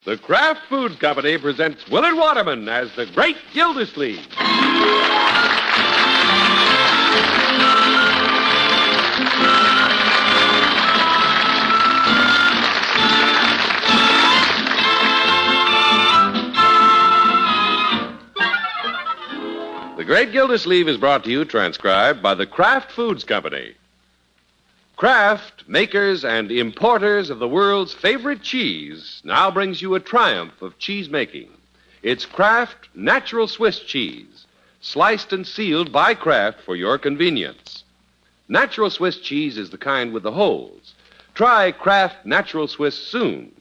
The Kraft Foods Company presents Willard Waterman as the Great Gildersleeve. The Great Gildersleeve is brought to you, transcribed by the Kraft Foods Company. Kraft, makers and importers of the world's favorite cheese, now brings you a triumph of cheese making. It's Kraft Natural Swiss cheese, sliced and sealed by Kraft for your convenience. Natural Swiss cheese is the kind with the holes. Try Kraft Natural Swiss soon.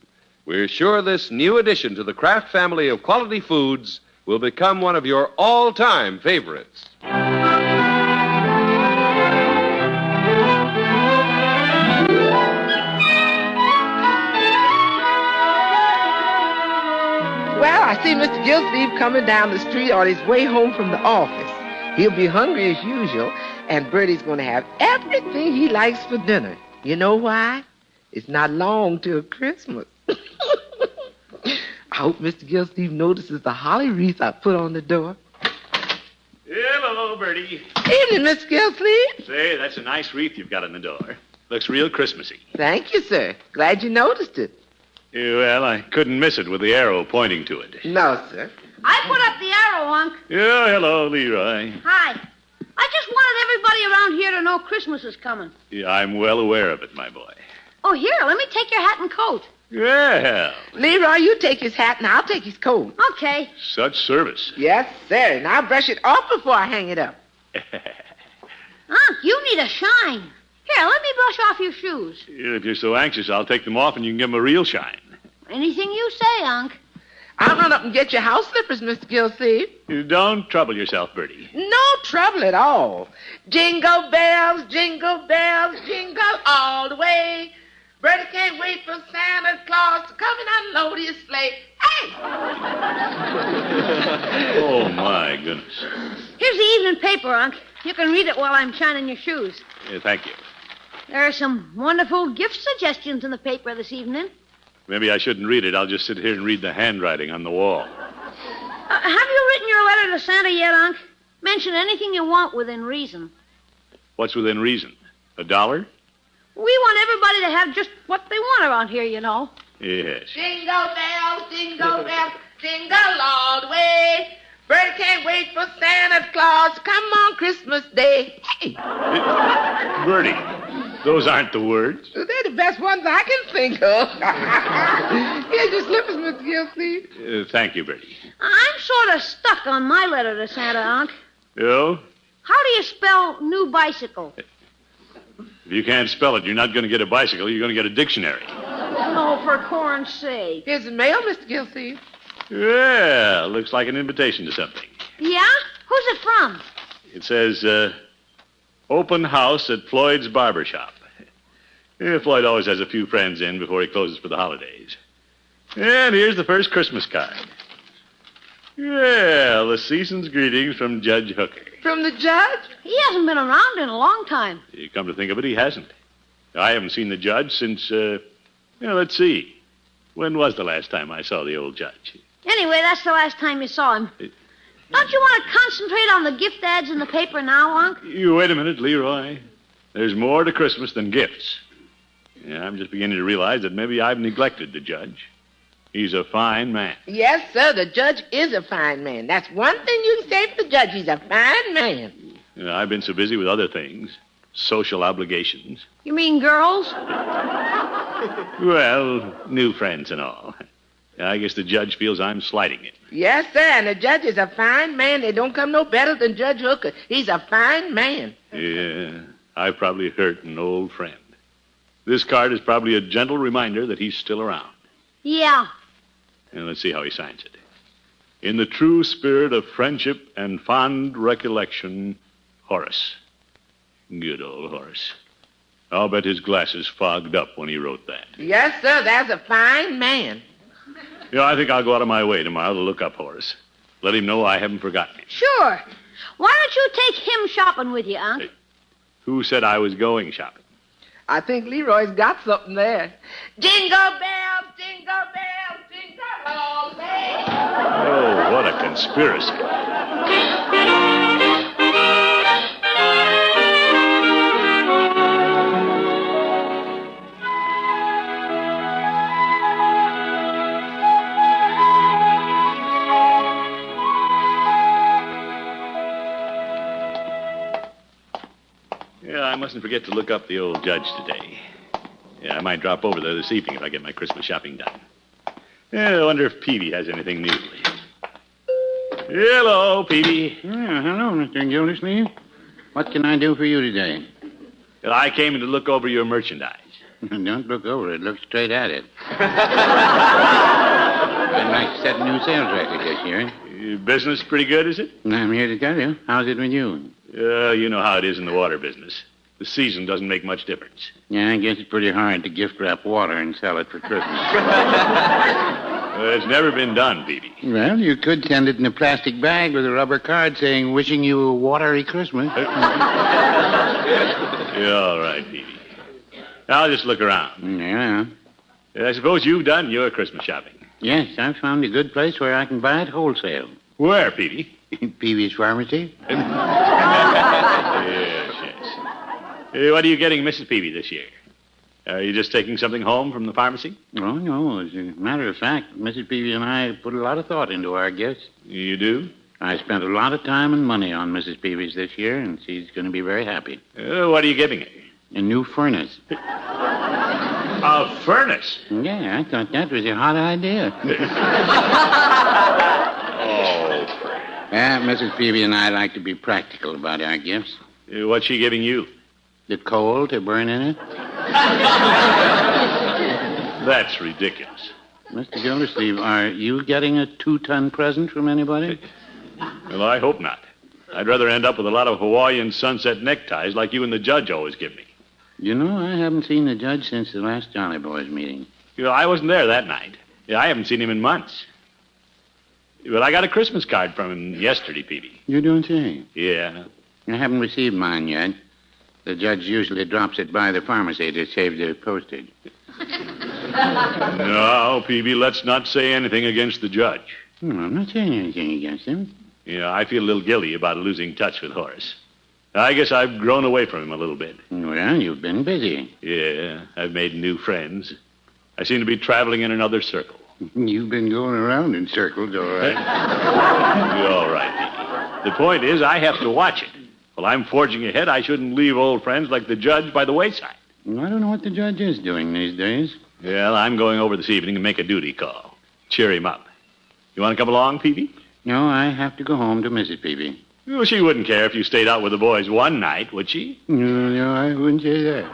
We're sure this new addition to the Kraft family of quality foods will become one of your all-time favorites. Well, I see Mr. Gildersleeve coming down the street on his way home from the office. He'll be hungry as usual, and Bertie's going to have everything he likes for dinner. You know why? It's not long till Christmas. I hope Mr. Gildersleeve notices the holly wreath I put on the door. Hello, Bertie. Evening, Mr. Gildersleeve. Say, that's a nice wreath you've got on the door. Looks real Christmassy. Thank you, sir. Glad you noticed it. Well, I couldn't miss it with the arrow pointing to it. No, sir. I put up the arrow, Unc. Yeah, hello, Leroy. Hi. I just wanted everybody around here to know Christmas is coming. Yeah, I'm well aware of it, my boy. Oh, here, let me take your hat and coat. Well, Leroy, you take his hat and I'll take his coat. Okay. such service. Yes, sir. And I'll brush it off before I hang it up. Unc, you need a shine. Here, let me brush off your shoes. If you're so anxious, I'll take them off and you can give them a real shine. Anything you say, Unc. I'll run up and get your house slippers, Mr. Gildersleeve. You don't trouble yourself, Bertie. No trouble at all. Jingle bells, jingle all the way. Bertie can't wait for Santa Claus to come and unload his sleigh. Hey! Oh, my goodness. Here's the evening paper, Unc. You can read it while I'm shining your shoes. Thank you. There are some wonderful gift suggestions in the paper this evening. Maybe I shouldn't read it. I'll just sit here and read the handwriting on the wall. Have you written your letter to Santa yet, Unc? Mention anything you want within reason. What's within reason? $1? We want everybody to have just what they want around here, you know. Yes. Jingle bells, jingle all the way. Bertie can't wait for Santa Claus to come on Christmas Day. Hey! Bertie, those aren't the words. They're the best ones I can think of. Here's your slippers, Mr. Gildersleeve. Thank you, Bertie. I'm sort of stuck on my letter to Santa, Unc. You? How do you spell new bicycle? If you can't spell it, you're not going to get a bicycle. You're going to get a dictionary. Oh, for corn's sake. Here's the mail, Mr. Gildersleeve. Well, looks like an invitation to something. Yeah? Who's it from? It says, open house at Floyd's Barber Shop. Floyd always has a few friends in before he closes for the holidays. And here's the first Christmas card. Well, the season's greetings from Judge Hooker. From the judge? He hasn't been around in a long time. You come to think of it, he hasn't. I haven't seen the judge since, let's see. When was the last time I saw the old judge? Anyway, that's the last time you saw him. Don't you want to concentrate on the gift ads in the paper now, Unc? You wait a minute, Leroy. There's more to Christmas than gifts. Yeah, I'm just beginning to realize that maybe I've neglected the judge. He's a fine man. Yes, sir, the judge is a fine man. That's one thing you can say for the judge. He's a fine man. I've been so busy with other things. Social obligations. You mean girls? Well, new friends and all. I guess the judge feels I'm slighting him. Yes, sir, and the judge is a fine man. They don't come no better than Judge Hooker. He's a fine man. Yeah, I've probably hurt an old friend. This card is probably a gentle reminder that he's still around. Yeah. And let's see how he signs it. In the true spirit of friendship and fond recollection, Horace. Good old Horace. I'll bet his glasses fogged up when he wrote that. Yes, sir, that's a fine man. Yeah, I think I'll go out of my way tomorrow to look up Horace. Let him know I haven't forgotten him. Sure. Why don't you take him shopping with you, Unc? Hey, who said I was going shopping? I think Leroy's got something there. Jingle bells, jingle bells, jingle conspiracy. Yeah, I mustn't forget to look up the old judge today. Yeah, I might drop over there this evening if I get my Christmas shopping done. Yeah, I wonder if Peavy has anything new. Hello, Peavy. Yeah, hello, Mr. Gildersleeve. What can I do for you today? Well, I came in to look over your merchandise. Don't look over it. Look straight at it. I'd like to set a new sales record this year. Business pretty good, is it? I'm here to tell you. How's it with you? You know how it is in the water business. The season doesn't make much difference. Yeah, I guess it's pretty hard to gift wrap water and sell it for Christmas. It's never been done, Peavy. Well, you could send it in a plastic bag with a rubber card saying, wishing you a watery Christmas. Yeah, all right, Peavy. I'll just look around. Yeah. I suppose you've done your Christmas shopping. Yes, I've found a good place where I can buy it wholesale. Where, Peavy? Peavy's Pharmacy. Yes. What are you getting Mrs. Peavy this year? Are you just taking something home from the pharmacy? Oh, no. As a matter of fact, Mrs. Peavy and I put a lot of thought into our gifts. You do? I spent a lot of time and money on Mrs. Peavy's this year, and she's going to be very happy. What are you giving her? A new furnace. A furnace? Yeah, I thought that was a hot idea. Mrs. Peavy and I like to be practical about our gifts. What's she giving you? The coal to burn in it. That's ridiculous. Mr. Gildersleeve, are you getting a 2-ton present from anybody? Well, I hope not. I'd rather end up with a lot of Hawaiian sunset neckties like you and the judge always give me. You know, I haven't seen the judge since the last Jolly Boys meeting. I wasn't there that night. I haven't seen him in months. But I got a Christmas card from him yesterday, Peavy. You don't say? Yeah. I haven't received mine yet. The judge usually drops it by the pharmacy to save the postage. No, Peavy, let's not say anything against the judge. I'm not saying anything against him. Yeah, I feel a little guilty about losing touch with Horace. I guess I've grown away from him a little bit. Well, you've been busy. Yeah, I've made new friends. I seem to be traveling in another circle. You've been going around in circles, all right. You're all right, Peavy. The point is, I have to watch it. While I'm forging ahead, I shouldn't leave old friends like the judge by the wayside. Well, I don't know what the judge is doing these days. Well, I'm going over this evening and make a duty call. Cheer him up. You want to come along, Peavy? No, I have to go home to Mrs. Peavy. Well, she wouldn't care if you stayed out with the boys one night, would she? No, I wouldn't say that.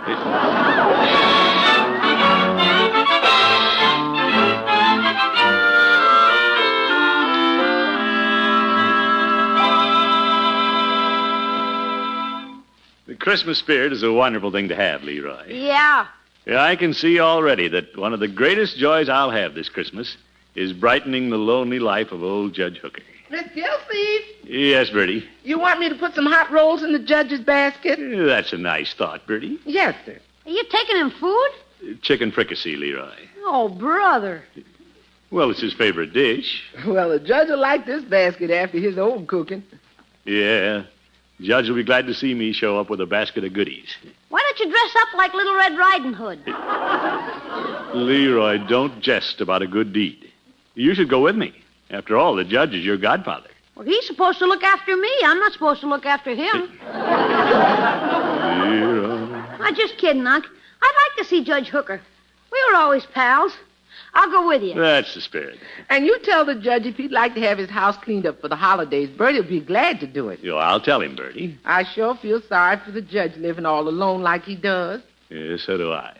The Christmas spirit is a wonderful thing to have, Leroy. Yeah. Yeah, I can see already that one of the greatest joys I'll have this Christmas is brightening the lonely life of old Judge Hooker. Miss Gildersleeve, Yes, Bertie. you want me to put some hot rolls in the judge's basket? That's a nice thought, Bertie. Yes, sir. Are you taking him food? Chicken fricassee, Leroy. Oh, brother. Well, it's his favorite dish. Well, the judge will like this basket after his old cooking. Yeah. Judge will be glad to see me show up with a basket of goodies. Why don't you dress up like Little Red Riding Hood? Leroy, don't jest about a good deed. You should go with me. After all, the judge is your godfather. Well, he's supposed to look after me. I'm not supposed to look after him. Leroy. I'm just kidding, Unc. I'd like to see Judge Hooker. We were always pals. I'll go with you. That's the spirit. And you tell the judge if he'd like to have his house cleaned up for the holidays, Bertie will be glad to do it. I'll tell him, Bertie. I sure feel sorry for the judge living all alone like he does. Yes, so do I.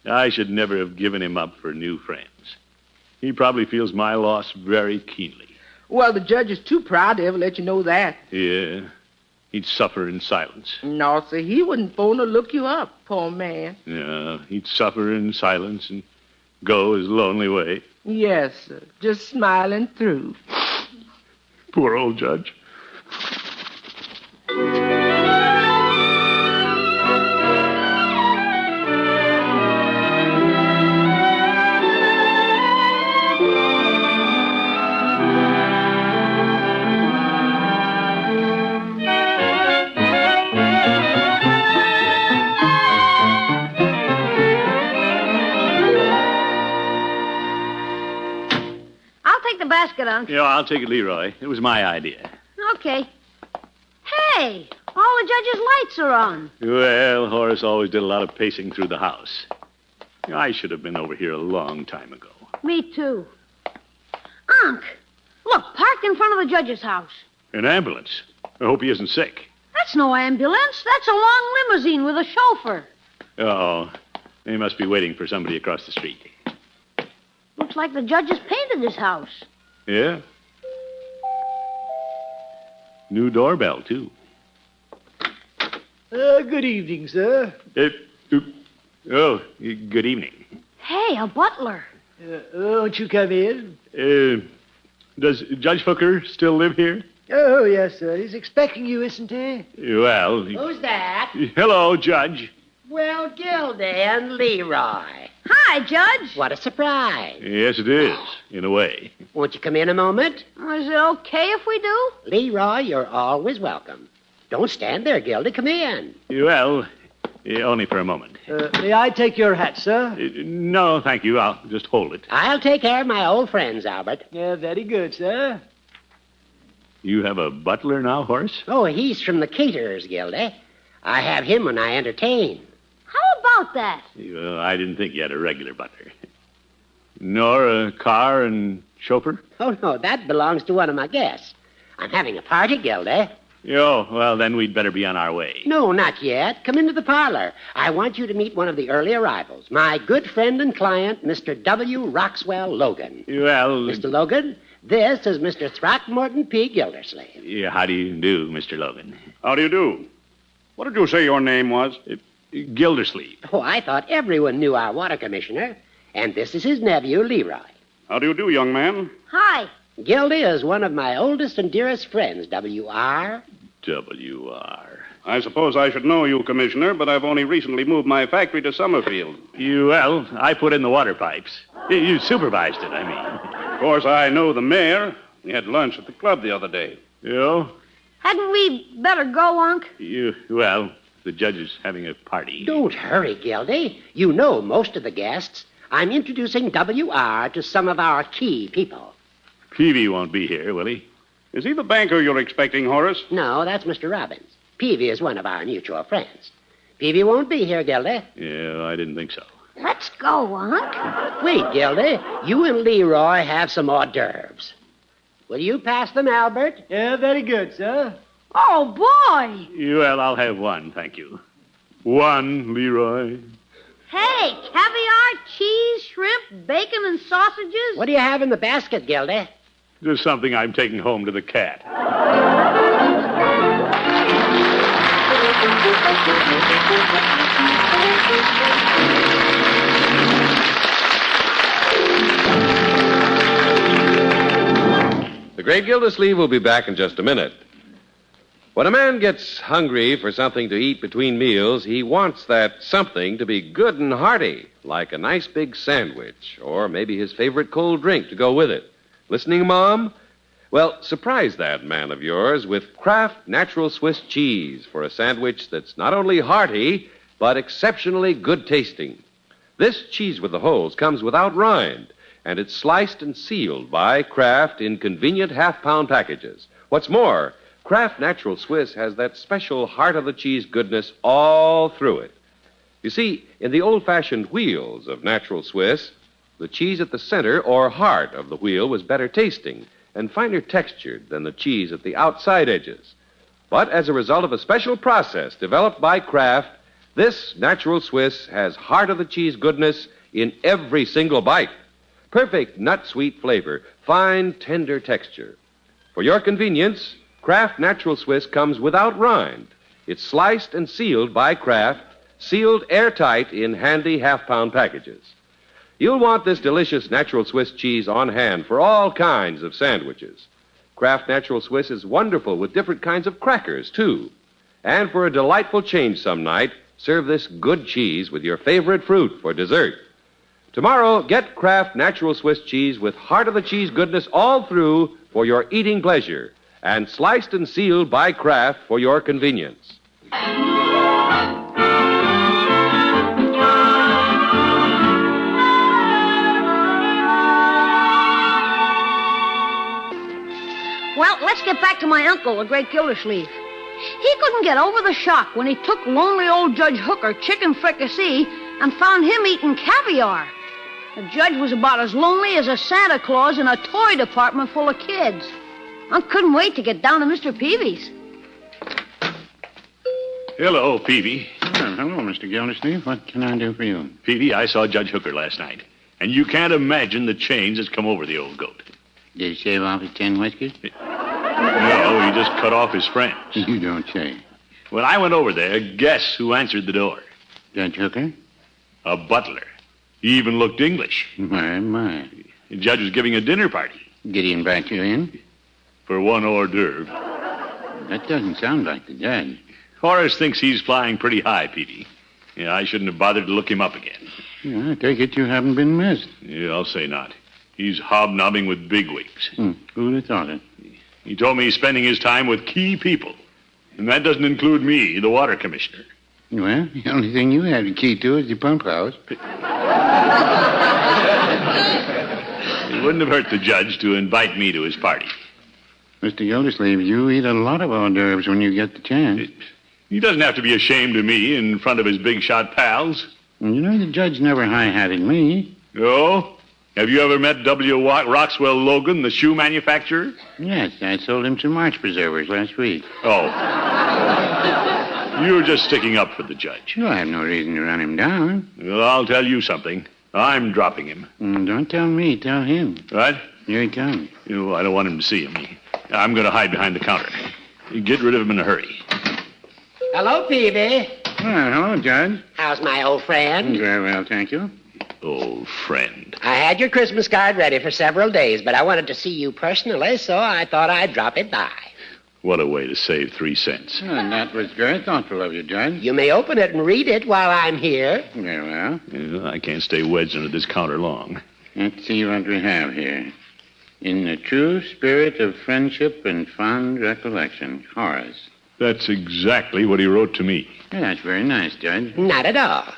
I should never have given him up for new friends. He probably feels my loss very keenly. Well, the judge is too proud to ever let you know that. Yeah. He'd suffer in silence. No, sir, he wouldn't phone or look you up, poor man. Yeah, he'd suffer in silence and go his lonely way. Yes, sir, just smiling through. Poor old judge. I'll take the basket, Unc. Yeah, I'll take it, Leroy. It was my idea. Okay. Hey, all the judge's lights are on. Well, Horace always did a lot of pacing through the house. I should have been over here a long time ago. Me too. Unc, look, parked in front of the judge's house. An ambulance. I hope he isn't sick. That's no ambulance. That's a long limousine with a chauffeur. Oh, they must be waiting for somebody across the street. Looks like the judge has painted his house. Yeah? New doorbell, too. Good evening, sir. Good evening. Hey, a butler. Won't you come in? Does Judge Hooker still live here? Oh, yes, sir. He's expecting you, isn't he? Well, Who's that? hello, Judge. Well, Gildy and Leroy. Hi, Judge. What a surprise. Yes, it is, in a way. Won't you come in a moment? Is it okay if we do? Leroy, you're always welcome. Don't stand there, Gildy. Come in. Well, only for a moment. May I take your hat, sir? No, thank you. I'll just hold it. I'll take care of my old friends, Albert. Yeah, very good, sir. You have a butler now, Horace? Oh, he's from the caterers, Gildy. I have him when I entertain. How about that? Well, I didn't think you had a regular butler. Nor a car and chauffeur? Oh, no, that belongs to one of my guests. I'm having a party, Gildy. Oh, well, then we'd better be on our way. No, not yet. Come into the parlor. I want you to meet one of the early arrivals. My good friend and client, Mr. W. Roxwell Logan. Well... Mr. Logan, this is Mr. Throckmorton P. Gildersleeve. Yeah, how do you do, Mr. Logan? How do you do? What did you say your name was? Gildersleeve. Oh, I thought everyone knew our water commissioner. And this is his nephew, Leroy. How do you do, young man? Hi. Gildy is one of my oldest and dearest friends, W.R. W.R. I suppose I should know you, Commissioner, but I've only recently moved my factory to Summerfield. Well, I put in the water pipes. You supervised it, I mean. Of course, I know the mayor. We had lunch at the club the other day. You? Hadn't we better go, Unc? Well, the judge is having a party. Don't hurry, Gildy. You know most of the guests. I'm introducing W.R. to some of our key people. Peavy won't be here, will he? Is he the banker you're expecting, Horace? No, that's Mr. Robbins. Peavy is one of our mutual friends. Peavy won't be here, Gildy. Yeah, I didn't think so. Let's go, Unc. Wait, Gildy. You and Leroy have some hors d'oeuvres. Will you pass them, Albert? Yeah, very good, sir. Oh, boy. Well, I'll have one, thank you. One, Leroy. Hey, caviar, cheese, shrimp, bacon, and sausages. What do you have in the basket, Gildy? Just something I'm taking home to the cat. The great Gildersleeve will be back in just a minute. When a man gets hungry for something to eat between meals, he wants that something to be good and hearty, like a nice big sandwich, or maybe his favorite cold drink to go with it. Listening, Mom? Well, surprise that man of yours with Kraft Natural Swiss cheese for a sandwich that's not only hearty, but exceptionally good tasting. This cheese with the holes comes without rind, and it's sliced and sealed by Kraft in convenient half-pound packages. What's more, Kraft Natural Swiss has that special heart-of-the-cheese goodness all through it. You see, in the old-fashioned wheels of Natural Swiss, the cheese at the center or heart of the wheel was better tasting and finer textured than the cheese at the outside edges. But as a result of a special process developed by Kraft, this Natural Swiss has heart-of-the-cheese goodness in every single bite. Perfect nut-sweet flavor, fine, tender texture. For your convenience, Kraft Natural Swiss comes without rind. It's sliced and sealed by Kraft, sealed airtight in handy half-pound packages. You'll want this delicious Natural Swiss cheese on hand for all kinds of sandwiches. Kraft Natural Swiss is wonderful with different kinds of crackers, too. And for a delightful change some night, serve this good cheese with your favorite fruit for dessert. Tomorrow, get Kraft Natural Swiss cheese with heart-of-the-cheese goodness all through for your eating pleasure, and sliced and sealed by Kraft for your convenience. get back to my uncle, the great Gildersleeve. He couldn't get over the shock when he took lonely old Judge Hooker chicken fricassee and found him eating caviar. The judge was about as lonely as a Santa Claus in a toy department full of kids. Unc couldn't wait to get down to Mr. Peavy's. Hello, Peavy. Oh, hello, Mr. Gildersleeve. What can I do for you? Peavy, I saw Judge Hooker last night, and you can't imagine the change that's come over the old goat. Did he shave off his 10 whiskers? No, he just cut off his friends. You don't say. When I went over there, guess who answered the door? Judge Hooker? A butler. He even looked English. My. The judge was giving a dinner party. Did he invite you in? For one hors d'oeuvre. That doesn't sound like the judge. Horace thinks he's flying pretty high, Petey. Yeah, I shouldn't have bothered to look him up again. Yeah, I take it you haven't been missed. Yeah, I'll say not. He's hobnobbing with bigwigs. Who'd have thought it? He told me he's spending his time with key people. And that doesn't include me, the water commissioner. Well, the only thing you have the key to is the pump house. It wouldn't have hurt the judge to invite me to his party. Mr. Gildersleeve, you eat a lot of hors d'oeuvres when you get the chance. He doesn't have to be ashamed of me in front of his big shot pals. You know, the judge never high-hatted me. Oh? Have you ever met W. Roxwell Logan, the shoe manufacturer? Yes, I sold him some March preservers last week. Oh. You were just sticking up for the judge. No, I have no reason to run him down. Well, I'll tell you something. I'm dropping him. Don't tell me, tell him. What? Here he comes. I don't want him to see him. I'm going to hide behind the counter. Get rid of him in a hurry. Hello, Peavy. Well, hello, Judge. How's my old friend? Very well, thank you. Old friend. I had your Christmas card ready for several days, but I wanted to see you personally, so I thought I'd drop it by. What a way to save 3 cents. Well, that was very thoughtful of you, Judge. You may open it and read it while I'm here. Very well. I can't stay wedged under this counter long. Let's see what we have here. In the true spirit of friendship and fond recollection, Horace. That's exactly what he wrote to me. Yeah, that's very nice, Judge. Not at all.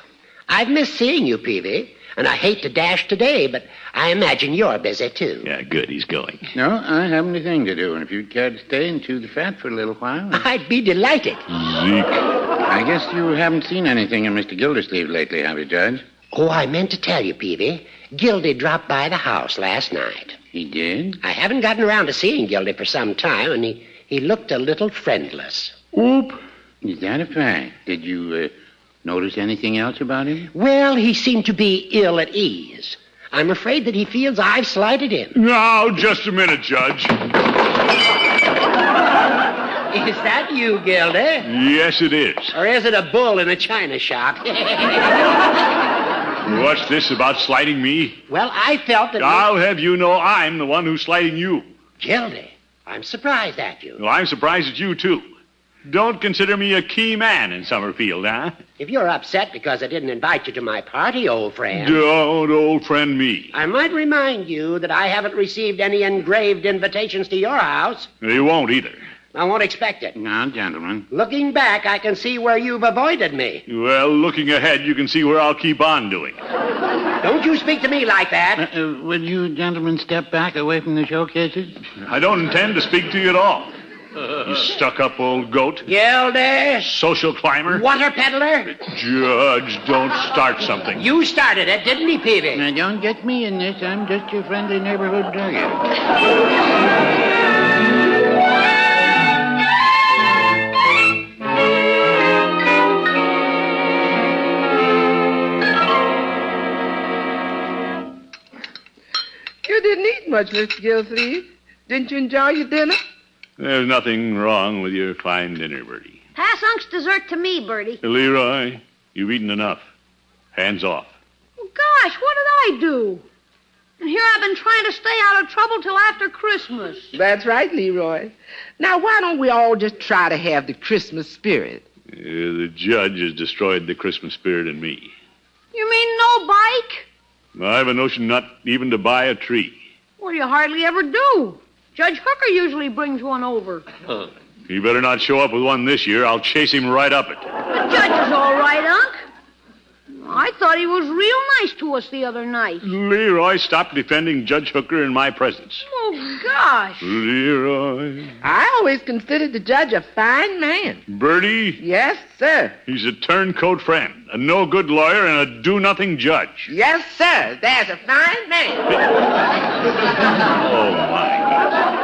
I've missed seeing you, Peavy, and I hate to dash today, but I imagine you're busy, too. Yeah, good, he's going. No, I haven't a thing to do, and if you'd care to stay and chew the fat for a little while... I'd be delighted. Zeke. I guess you haven't seen anything of Mr. Gildersleeve lately, have you, Judge? Oh, I meant to tell you, Peavy. Gildy dropped by the house last night. He did? I haven't gotten around to seeing Gildy for some time, and he looked a little friendless. Oop. Is that a fact? Did you notice anything else about him? Well, he seemed to be ill at ease. I'm afraid that he feels I've slighted him. Now, just a minute, Judge. Is that you, Gildy? Yes, it is. Or is it a bull in a china shop? What's this about slighting me? Well, I felt that... I'll have you know I'm the one who's slighting you. Gildy, I'm surprised at you. Well, I'm surprised at you, too. Don't consider me a key man in Summerfield, huh? If you're upset because I didn't invite you to my party, old friend... Don't old friend me. I might remind you that I haven't received any engraved invitations to your house. You won't either. I won't expect it. Now, gentlemen. Looking back, I can see where you've avoided me. Well, looking ahead, you can see where I'll keep on doing. Don't you speak to me like that. Will you gentlemen step back away from the showcases? I don't intend to speak to you at all. You stuck-up old goat. Gildy. Social climber. Water peddler. Judge, don't start something. You started it, didn't he, Peavy? Now, don't get me in this. I'm just your friendly neighborhood druggie. You didn't eat much, Mr. Gildersleeve. Didn't you enjoy your dinner? There's nothing wrong with your fine dinner, Bertie. Pass Unc's dessert to me, Bertie. Leroy, you've eaten enough. Hands off. Oh, gosh, what did I do? And here I've been trying to stay out of trouble till after Christmas. That's right, Leroy. Now, why don't we all just try to have the Christmas spirit? The judge has destroyed the Christmas spirit in me. You mean no bike? I have a notion not even to buy a tree. Well, you hardly ever do. Judge Hooker usually brings one over. He better not show up with one this year. I'll chase him right up it. The judge is all right, Unc. I thought he was real nice to us the other night. Leroy, stop defending Judge Hooker in my presence. Oh, gosh. Leroy. I always considered the judge a fine man. Bertie, Yes, sir. he's a turncoat friend, a no-good lawyer, and a do-nothing judge. Yes, sir. There's a fine man. Oh, my God.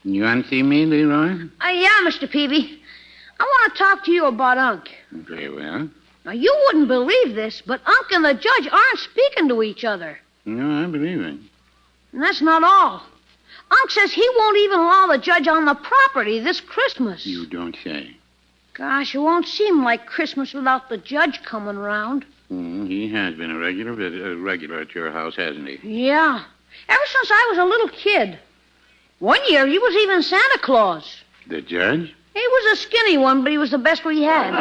You want to see me, Leroy? Yeah, Mr. Peavy. I want to talk to you about Unc. Very well. Now, you wouldn't believe this, but Unc and the judge aren't speaking to each other. No, I believe it. And that's not all. Unc says he won't even allow the judge on the property this Christmas. You don't say. Gosh, it won't seem like Christmas without the judge coming round. He has been a regular at your house, hasn't he? Yeah. Ever since I was a little kid. One year, he was even Santa Claus. The judge? He was a skinny one, but he was the best we had.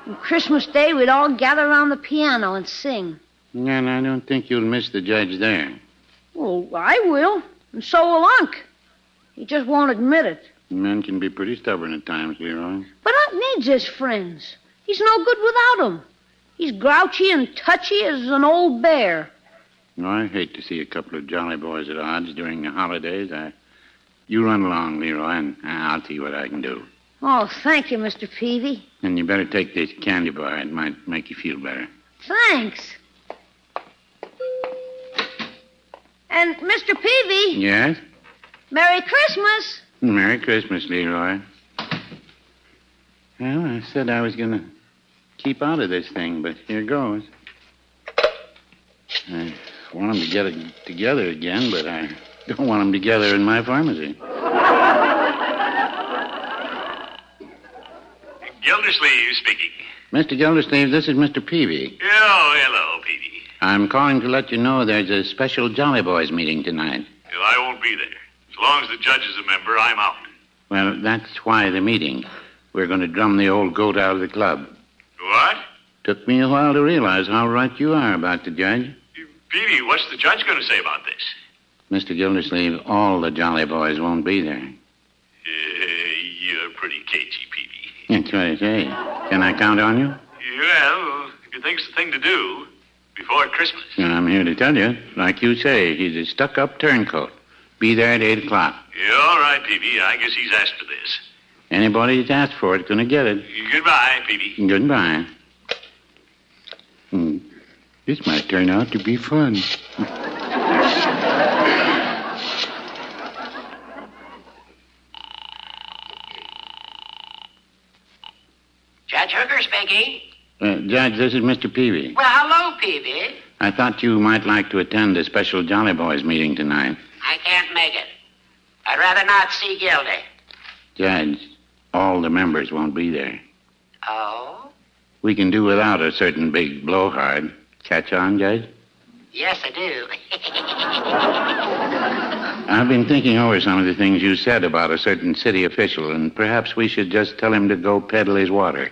On Christmas Day, we'd all gather around the piano and sing. And I don't think you'll miss the judge there. Well, I will, and so will Unc. He just won't admit it. Men can be pretty stubborn at times, Leroy. But Unc needs his friends. He's no good without them. He's grouchy and touchy as an old bear. I hate to see a couple of jolly boys at odds during the holidays. You run along, Leroy, and I'll see what I can do. Oh, thank you, Mr. Peavy. And you better take this candy bar. It might make you feel better. Thanks. And, Mr. Peavy, Yes? Merry Christmas. Merry Christmas, Leroy. Well, I said I was going to keep out of this thing, but here goes. I want them to get it together again, but I don't want them together in my pharmacy. Gildersleeve speaking. Mr. Gildersleeve, this is Mr. Peavy. Oh, hello, Peavy. I'm calling to let you know there's a special Jolly Boys meeting tonight. Well, I won't be there. As long as the judge is a member, I'm out. Well, that's why the meeting. We're going to drum the old goat out of the club. What? Took me a while to realize how right you are about the judge. Peavy, what's the judge going to say about this? Mr. Gildersleeve, all the Jolly Boys won't be there. You're pretty cagey, Peavy. That's what I say. Can I count on you? Well, if you think's the thing to do, before Christmas. I'm here to tell you, like you say, he's a stuck-up turncoat. Be there at 8 o'clock. Yeah, all right, Peavy. I guess he's asked for this. Anybody that's asked for it's going to get it. Goodbye, Peavy. Goodbye. This might turn out to be fun. Judge Hooker speaking. Judge, this is Mr. Peavy. Well, hello, Peavy. I thought you might like to attend a special Jolly Boys meeting tonight. I can't make it. I'd rather not see Gildy. Judge, all the members won't be there. Oh? We can do without a certain big blowhard. Catch on, Judge? Yes, I do. I've been thinking over some of the things you said about a certain city official, and perhaps we should just tell him to go peddle his water.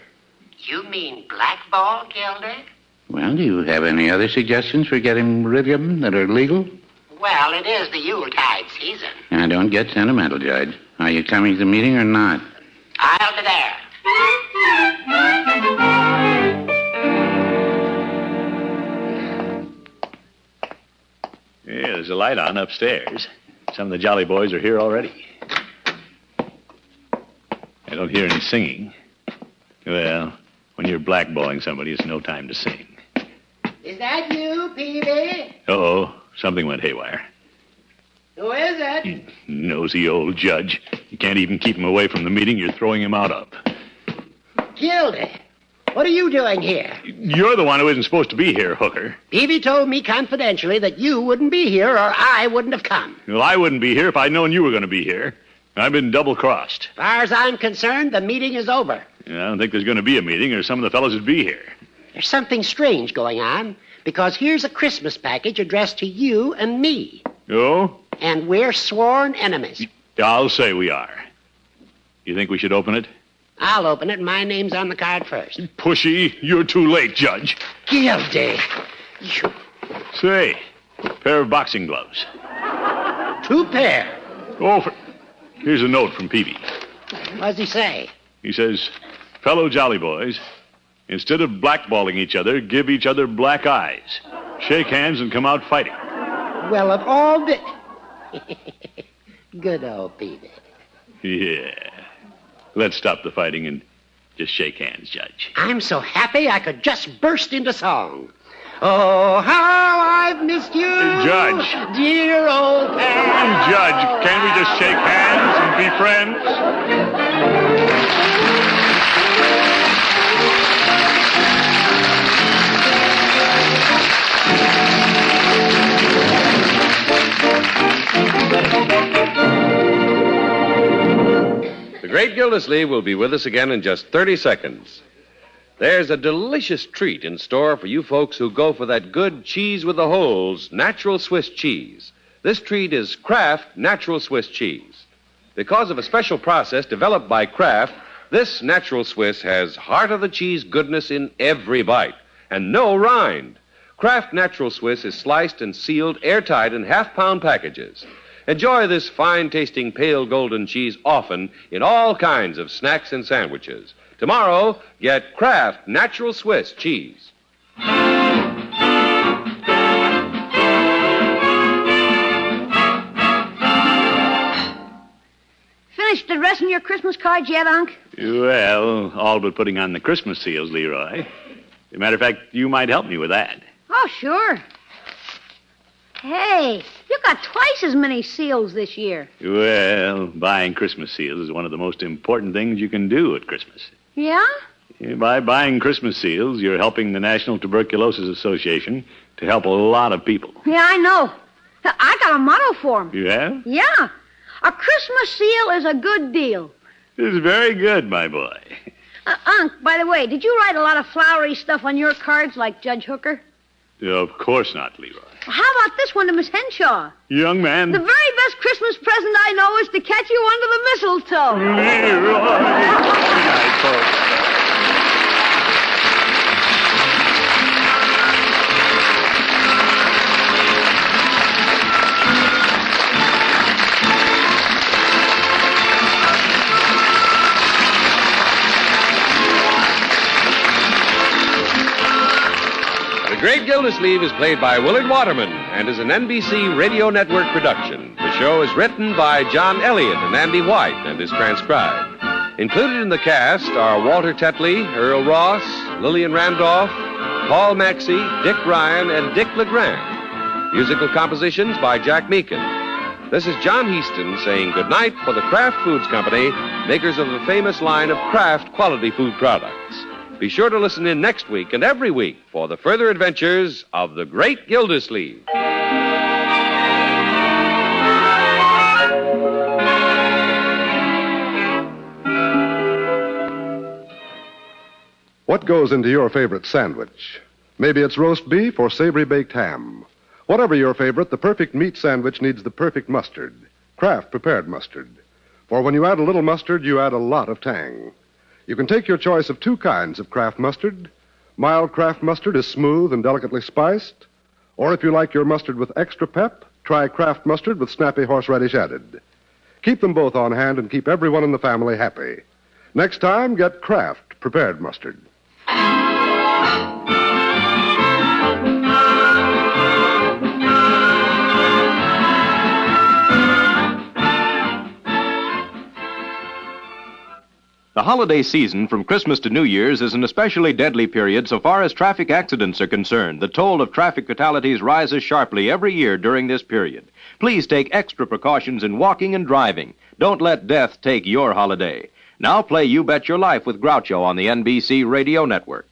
You mean blackball, Gildy? Well, do you have any other suggestions for getting rid of him that are legal? Well, it is the Yuletide season. Now, don't get sentimental, Judge. Are you coming to the meeting or not? I'll be there. Yeah, there's a light on upstairs. Some of the Jolly Boys are here already. I don't hear any singing. Well, when you're blackballing somebody, it's no time to sing. Is that you, Peavy? Uh-oh, something went haywire. Who is it? You nosy old judge. You can't even keep him away from the meeting you're throwing him out of. Gildy, what are you doing here? You're the one who isn't supposed to be here, Hooker. Peavy told me confidentially that you wouldn't be here or I wouldn't have come. Well, I wouldn't be here if I'd known you were going to be here. I've been double-crossed. As far as I'm concerned, the meeting is over. I don't think there's going to be a meeting or some of the fellows would be here. There's something strange going on, because here's a Christmas package addressed to you and me. Oh? And we're sworn enemies. I'll say we are. You think we should open it? I'll open it. My name's on the card first. Pushy, you're too late, Judge. Gildy. Say, pair of boxing gloves. 2 pair. Here's a note from Peavy. What does he say? He says, fellow jolly boys, instead of blackballing each other, give each other black eyes. Shake hands and come out fighting. Well, of all the... Good old Peavy. Yeah. Let's stop the fighting and just shake hands, Judge. I'm so happy I could just burst into song. Oh, how I've missed you, Judge. dear old pal. Judge, can't we just shake hands and be friends? The great Gildersleeve will be with us again in just 30 seconds. There's a delicious treat in store for you folks who go for that good cheese with the holes, natural Swiss cheese. This treat is Kraft Natural Swiss Cheese. Because of a special process developed by Kraft, this natural Swiss has heart of the cheese goodness in every bite and no rind. Kraft Natural Swiss is sliced and sealed airtight in half-pound packages. Enjoy this fine-tasting pale golden cheese often in all kinds of snacks and sandwiches. Tomorrow, get Kraft Natural Swiss cheese. Finished addressing your Christmas cards yet, Unc? Well, all but putting on the Christmas seals, Leroy. As a matter of fact, you might help me with that. Oh, sure. Hey, you got twice as many seals this year. Well, buying Christmas seals is one of the most important things you can do at Christmas. Yeah? By buying Christmas seals, you're helping the National Tuberculosis Association to help a lot of people. Yeah, I know. I got a motto for 'em. You have? Yeah. A Christmas seal is a good deal. This is very good, my boy. Unc, by the way, did you write a lot of flowery stuff on your cards like Judge Hooker? Of course not, Leroy. How about this one to Miss Henshaw? Young man. The very best Christmas present I know is to catch you under the mistletoe. Leroy. Good night, folks. The Great Gildersleeve is played by Willard Waterman and is an NBC Radio Network production. The show is written by John Elliott and Andy White and is transcribed. Included in the cast are Walter Tetley, Earl Ross, Lillian Randolph, Paul Maxey, Dick Ryan, and Dick LeGrand. Musical compositions by Jack Meakin. This is John Heaston saying goodnight for the Kraft Foods Company, makers of the famous line of Kraft quality food products. Be sure to listen in next week and every week for the further adventures of the Great Gildersleeve. What goes into your favorite sandwich? Maybe it's roast beef or savory baked ham. Whatever your favorite, the perfect meat sandwich needs the perfect mustard. Kraft prepared mustard. For when you add a little mustard, you add a lot of tang. You can take your choice of 2 kinds of Kraft mustard. Mild Kraft mustard is smooth and delicately spiced. Or if you like your mustard with extra pep, try Kraft mustard with snappy horseradish added. Keep them both on hand and keep everyone in the family happy. Next time, get Kraft prepared mustard. The holiday season from Christmas to New Year's is an especially deadly period so far as traffic accidents are concerned. The toll of traffic fatalities rises sharply every year during this period. Please take extra precautions in walking and driving. Don't let death take your holiday. Now play You Bet Your Life with Groucho on the NBC Radio Network.